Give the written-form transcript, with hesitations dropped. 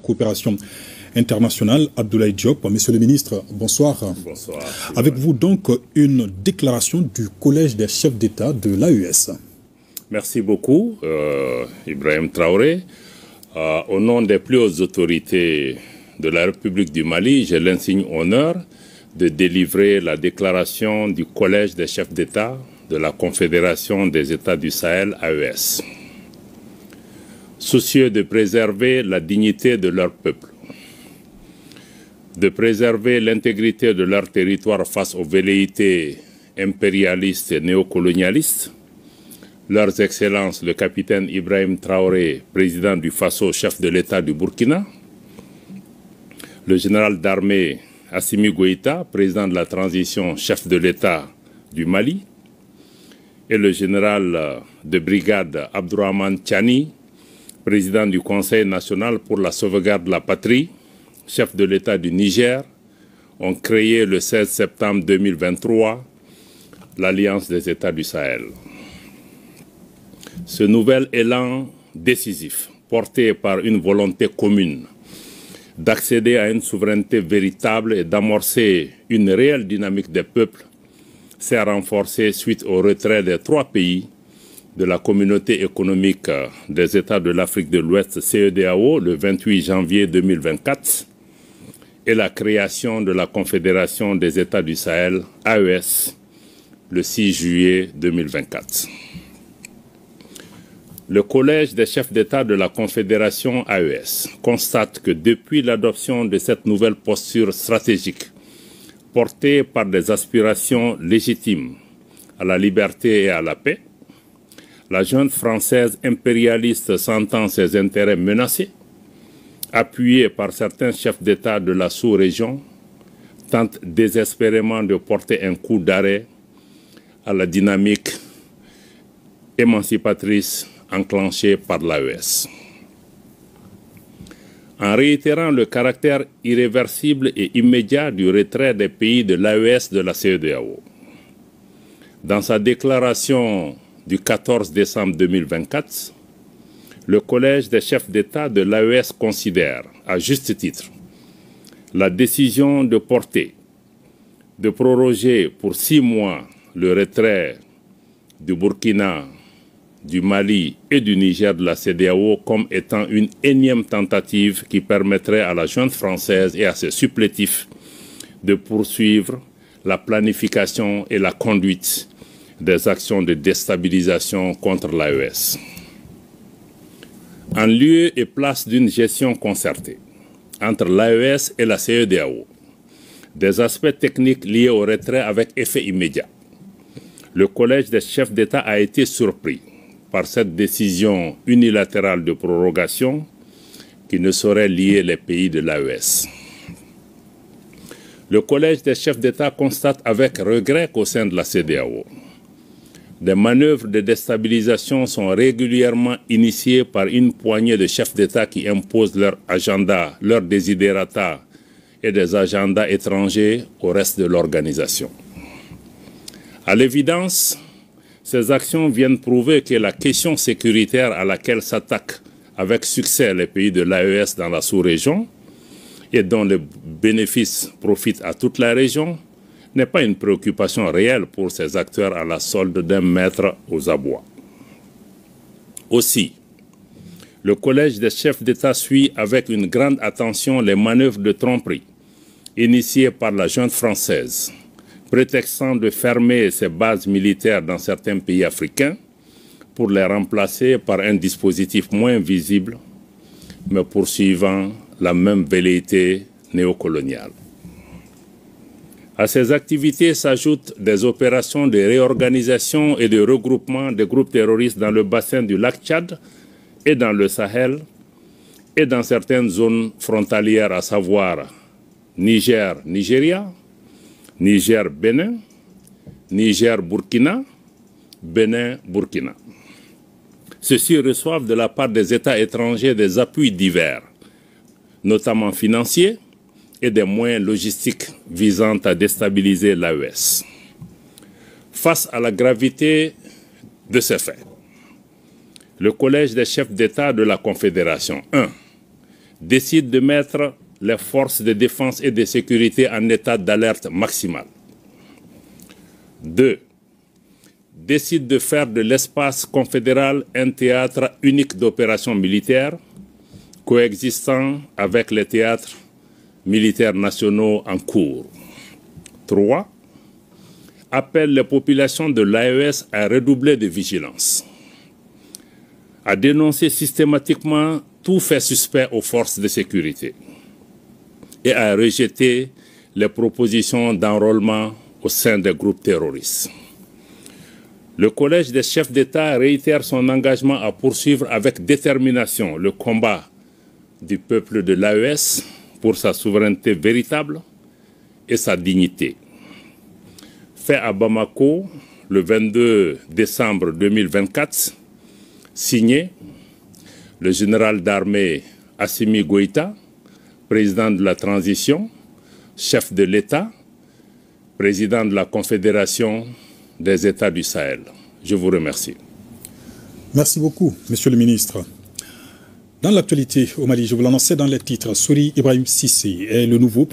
coopération internationale, Abdoulaye Diop. Monsieur le ministre, bonsoir. Bonsoir. Avec vous donc une déclaration du Collège des chefs d'État de l'AES. Merci beaucoup, Ibrahim Traoré. Au nom des plus hautes autorités de la République du Mali, j'ai l'insigne honneur de délivrer la déclaration du Collège des chefs d'État de la Confédération des États du Sahel, AES. Soucieux de préserver la dignité de leur peuple, de préserver l'intégrité de leur territoire face aux velléités impérialistes et néocolonialistes, Leurs Excellences le capitaine Ibrahim Traoré, président du Faso, chef de l'État du Burkina, le général d'armée Assimi Goïta, président de la transition, chef de l'État du Mali, et le général de brigade Abdourahmane Tiani, président du Conseil national pour la sauvegarde de la patrie, chef de l'État du Niger, ont créé le 16 septembre 2023 l'Alliance des États du Sahel. Ce nouvel élan décisif, porté par une volonté commune d'accéder à une souveraineté véritable et d'amorcer une réelle dynamique des peuples, s'est renforcé suite au retrait des 3 pays de la Communauté économique des États de l'Afrique de l'Ouest, CEDEAO, le 28 janvier 2024, et la création de la Confédération des États du Sahel, AES, le 6 juillet 2024. Le Collège des chefs d'État de la Confédération AES constate que depuis l'adoption de cette nouvelle posture stratégique, portée par des aspirations légitimes à la liberté et à la paix, la junte française impérialiste sentant ses intérêts menacés, appuyée par certains chefs d'État de la sous-région, tente désespérément de porter un coup d'arrêt à la dynamique émancipatrice enclenchée par l'AES. En réitérant le caractère irréversible et immédiat du retrait des pays de l'AES de la CEDEAO, dans sa déclaration du 14 décembre 2024, le Collège des chefs d'État de l'AES considère, à juste titre, la décision de proroger pour 6 mois le retrait du Burkina, du Mali et du Niger de la CEDEAO comme étant une énième tentative qui permettrait à la junte française et à ses supplétifs de poursuivre la planification et la conduite des actions de déstabilisation contre l'AES. En lieu et place d'une gestion concertée entre l'AES et la CEDEAO, des aspects techniques liés au retrait avec effet immédiat, le Collège des chefs d'État a été surpris par cette décision unilatérale de prorogation qui ne saurait lier les pays de l'AES. Le Collège des chefs d'État constate avec regret qu'au sein de la CEDEAO, des manœuvres de déstabilisation sont régulièrement initiées par une poignée de chefs d'État qui imposent leur agenda, leurs desiderata et des agendas étrangers au reste de l'organisation. À l'évidence, ces actions viennent prouver que la question sécuritaire à laquelle s'attaquent avec succès les pays de l'AES dans la sous-région et dont les bénéfices profitent à toute la région n'est pas une préoccupation réelle pour ces acteurs à la solde d'un maître aux abois. Aussi, le Collège des chefs d'État suit avec une grande attention les manœuvres de tromperie initiées par la junte française, prétextant de fermer ses bases militaires dans certains pays africains pour les remplacer par un dispositif moins visible, mais poursuivant la même velléité néocoloniale. À ces activités s'ajoutent des opérations de réorganisation et de regroupement des groupes terroristes dans le bassin du lac Tchad et dans le Sahel et dans certaines zones frontalières, à savoir Niger-Nigeria, Niger-Bénin, Niger-Burkina, Bénin-Burkina. Ceux-ci reçoivent de la part des États étrangers des appuis divers, notamment financiers, et des moyens logistiques visant à déstabiliser l'AES. Face à la gravité de ces faits, le Collège des chefs d'État de la Confédération 1. décide de mettre les forces de défense et de sécurité en état d'alerte maximale. 2. Décide de faire de l'espace confédéral un théâtre unique d'opérations militaires, coexistant avec les théâtres militaires nationaux en cours. 3. Appelle les populations de l'AES à redoubler de vigilance, à dénoncer systématiquement tout fait suspect aux forces de sécurité et à rejeter les propositions d'enrôlement au sein des groupes terroristes. Le Collège des chefs d'État réitère son engagement à poursuivre avec détermination le combat du peuple de l'AES pour sa souveraineté véritable et sa dignité. Fait à Bamako le 22 décembre 2024, signé le général d'armée Assimi Goïta, président de la transition, chef de l'État, président de la Confédération des États du Sahel. Je vous remercie. Merci beaucoup, Monsieur le ministre. Dans l'actualité au Mali, je vous l'annonçais dans les titres, Souri Ibrahim Cissé est le nouveau